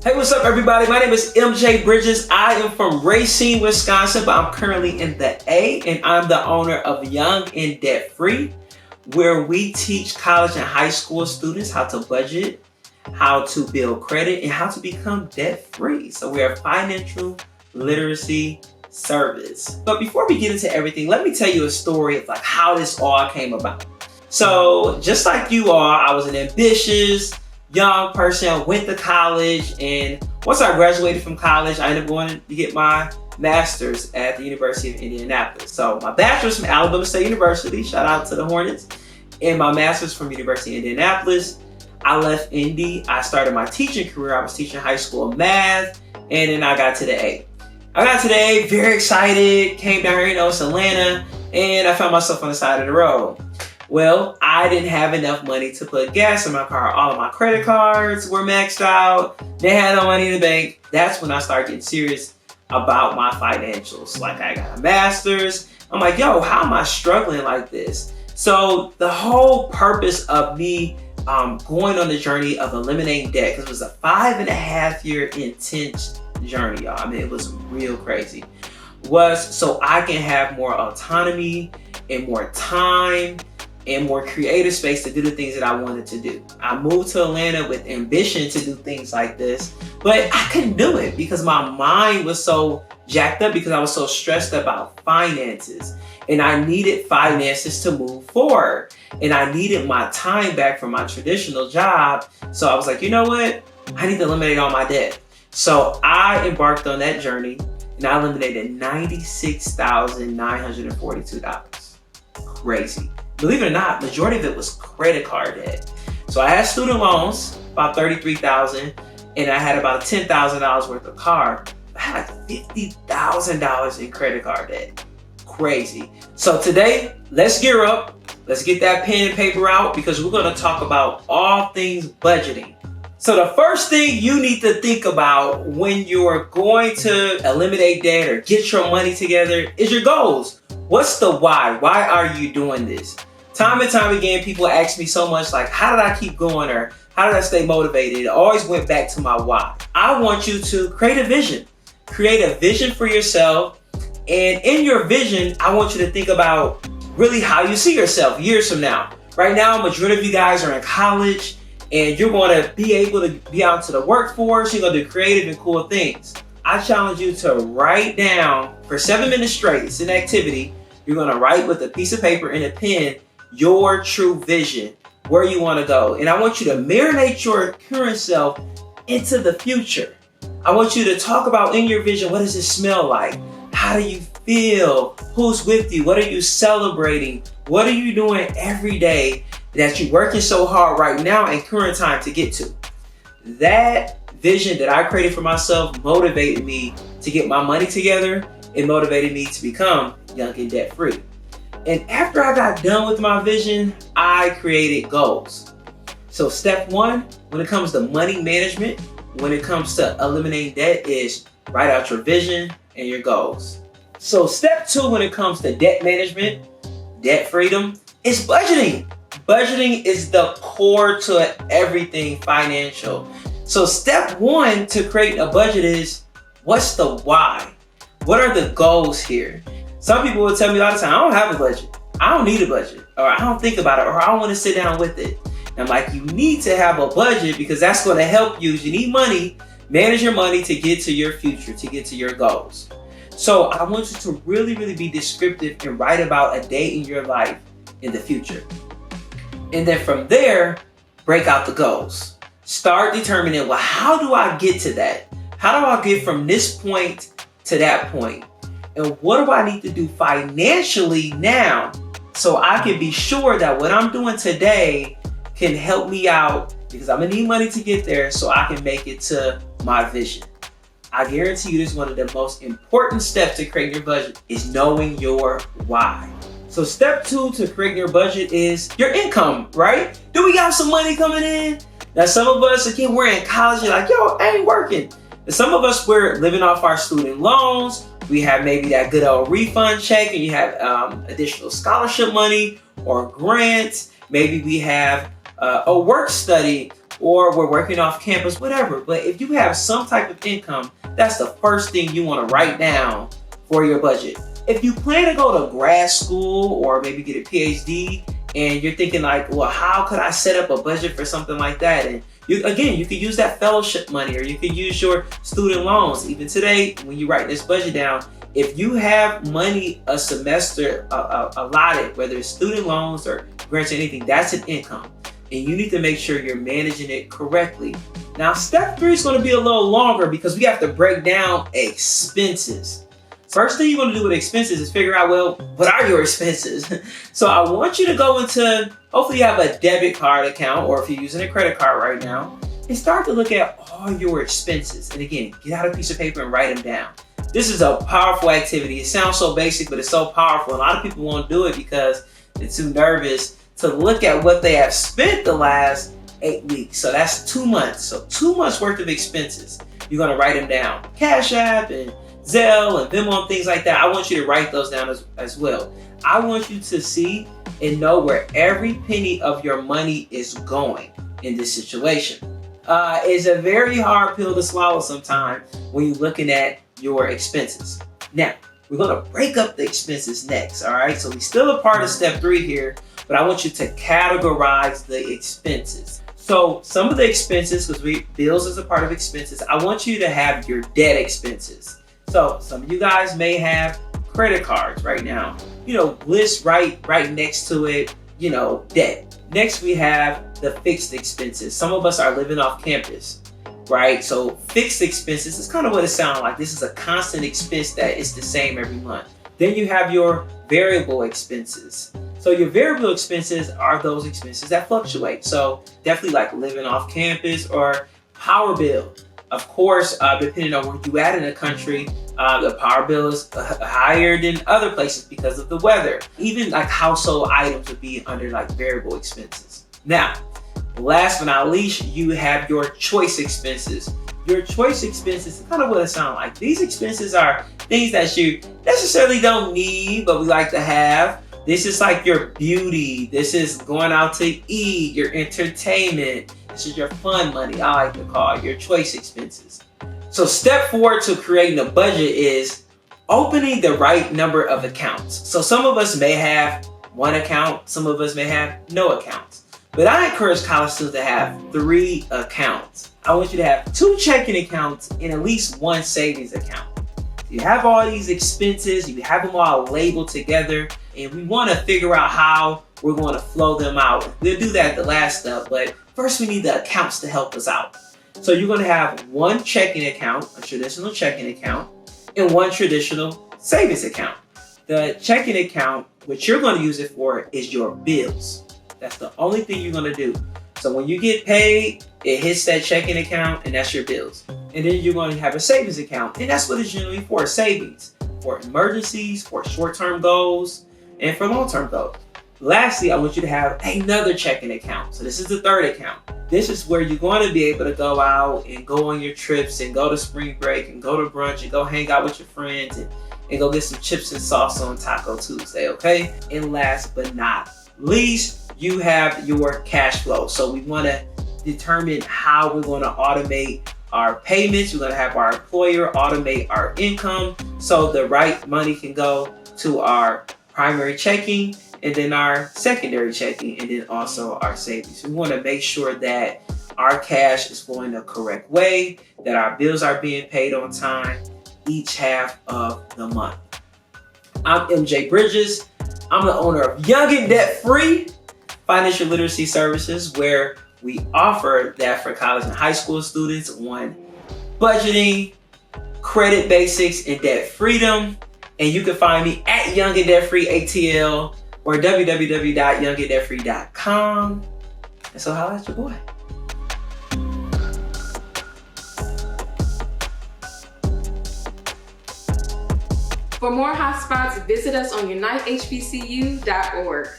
Hey, what's up everybody? My name is MJ Bridges. I am from Racine, Wisconsin, but I'm currently in the A, and I'm the owner of Young and Debt Free, where we teach college and high school students how to budget, how to build credit, and how to become debt free. So we're a financial literacy service. But before we get into everything, let me tell you a story of like how this all came about. So just like you are, I was an ambitious young person, went to college, and once I graduated from college, I ended up going to get my master's at the University of Indianapolis. So my bachelor's from Alabama State University, shout out to the Hornets, and my master's from University of Indianapolis. I left Indy, I started my teaching career. I was teaching high school math, and then I got to the A. I got to the A, very excited, came down here, it's Atlanta, and I found myself on the side of the road. Well, I didn't have enough money to put gas in my car. All of my credit cards were maxed out. They had no money in the bank. That's when I started getting serious about my financials. Like, I got a master's. I'm like, yo, how am I struggling like this? So the whole purpose of me going on the journey of eliminating debt, because it was a 5.5-year intense journey, y'all. I mean, it was real crazy. Was so I can have more autonomy and more time and more creative space to do the things that I wanted to do. I moved to Atlanta with ambition to do things like this, but I couldn't do it because my mind was so jacked up because I was so stressed about finances, and I needed finances to move forward, and I needed my time back from my traditional job. So I was like, you know what? I need to eliminate all my debt. So I embarked on that journey, and I eliminated $96,942. Crazy. Believe it or not, majority of it was credit card debt. So I had student loans, about $33,000, and I had about $10,000 worth of car. I had like $50,000 in credit card debt. Crazy. So today, let's gear up. Let's get that pen and paper out because we're going to talk about all things budgeting. So the first thing you need to think about when you're going to eliminate debt or get your money together is your goals. What's the why? Why are you doing this? Time and time again, people ask me so much like, how did I keep going, or how did I stay motivated? It always went back to my why. I want you to create a vision. Create a vision for yourself. And in your vision, I want you to think about really how you see yourself years from now. Right now, majority of you guys are in college, and you're going to be able to be out to the workforce. You're going to do creative and cool things. I challenge you to write down for 7 minutes straight. It's an activity. You're going to write with a piece of paper and a pen your true vision, where you want to go. And I want you to marinate your current self into the future. I want you to talk about in your vision, what does it smell like? How do you feel? Who's with you? What are you celebrating? What are you doing every day that you're working so hard right now in current time to get to? That vision that I created for myself motivated me to get my money together. It motivated me to become young and debt free. And after I got done with my vision, I created goals. So step 1, when it comes to money management, when it comes to eliminating debt, is write out your vision and your goals. So step 2, when it comes to debt management, debt freedom, is budgeting. Budgeting is the core to everything financial. So step 1 to create a budget is, what's the why? What are the goals here? Some people will tell me all the time, I don't have a budget. I don't need a budget, or I don't think about it, or I don't want to sit down with it. And I'm like, you need to have a budget because that's going to help you. You need money, manage your money to get to your future, to get to your goals. So I want you to really, really be descriptive and write about a day in your life in the future. And then from there, break out the goals. Start determining, well, how do I get to that? How do I get from this point to that point? And what do I need to do financially now so I can be sure that what I'm doing today can help me out, because I'm gonna need money to get there so I can make it to my vision. I guarantee you this is one of the most important steps to create your budget is knowing your why. So step 2 to create your budget is your income, right? Do we got some money coming in? Now some of us, again, we're in college, you're like, yo, I ain't working. And some of us, we're living off our student loans. We have maybe that good old refund check, and you have additional scholarship money or grants. Maybe we have a work study or we're working off campus, whatever. But if you have some type of income, that's the first thing you want to write down for your budget. If you plan to go to grad school or maybe get a PhD and you're thinking like, well, how could I set up a budget for something like that? And you could use that fellowship money, or you could use your student loans. Even today, when you write this budget down, if you have money a semester allotted, whether it's student loans or grants or anything, that's an income. And you need to make sure you're managing it correctly. Now, step 3 is going to be a little longer because we have to break down expenses. First thing you're going to do with expenses is figure out, well, what are your expenses? So I want you to go into, hopefully you have a debit card account, or if you're using a credit card right now, and start to look at all your expenses. And again, get out a piece of paper and write them down. This is a powerful activity. It sounds so basic, but it's so powerful. A lot of people won't do it because they're too nervous to look at what they have spent the last 8 weeks. So that's 2 months. So 2 months worth of expenses. You're going to write them down. Cash App and Zelle and Venmo and things like that. I want you to write those down as well. I want you to see and know where every penny of your money is going in this situation. It's a very hard pill to swallow sometimes when you're looking at your expenses. Now, we're going to break up the expenses next, all right? So we still a part of step 3 here, but I want you to categorize the expenses. So some of the expenses, because bills is a part of expenses, I want you to have your debt expenses. So some of you guys may have credit cards right now. List right next to it, debt. Next, we have the fixed expenses. Some of us are living off campus, right? So fixed expenses is kind of what it sounds like. This is a constant expense that is the same every month. Then you have your variable expenses. So your variable expenses are those expenses that fluctuate. So definitely like living off campus or power bill. Of course, depending on where you at in the country, the power bill is higher than other places because of the weather. Even like household items would be under like variable expenses. Now, last but not least, you have your choice expenses. Your choice expenses is kind of what it sounds like. These expenses are things that you necessarily don't need, but we like to have. This is like your beauty. This is going out to eat, your entertainment. This is your fun money, I like to call it, your choice expenses. So step 4 to creating a budget is opening the right number of accounts. So some of us may have 1 account, some of us may have no accounts. But I encourage college students to have 3 accounts. I want you to have 2 checking accounts and at least 1 savings account. You have all these expenses, you have them all labeled together, and we want to figure out how we're going to flow them out. We'll do that the last step, but first we need the accounts to help us out. So you're going to have 1 checking account, a traditional checking account, and 1 traditional savings account. The checking account, what you're going to use it for is your bills. That's the only thing you're going to do. So when you get paid, it hits that checking account and that's your bills. And then you're going to have a savings account, and that's what it's generally for, savings, for emergencies, for short-term goals, and for long-term goals. Lastly, I want you to have another checking account. So this is the 3rd account. This is where you're going to be able to go out and go on your trips and go to spring break and go to brunch and go hang out with your friends and go get some chips and sauce on Taco Tuesday, okay? And last but not least, you have your cash flow. So we want to determine how we're going to automate our payments. We're going to have our employer automate our income so the right money can go to our primary checking and then our secondary checking and then also our savings. We want to make sure that our cash is flowing the correct way, that our bills are being paid on time each half of the month. I'm MJ Bridges. I'm the owner of Young and Debt Free Financial Literacy Services, where we offer that for college and high school students on budgeting, credit basics, and debt freedom. And you can find me at Young and Debt Free ATL or www.younganddebtfree.com. And so holla at your boy. For more hotspots, visit us on unitehbcu.org.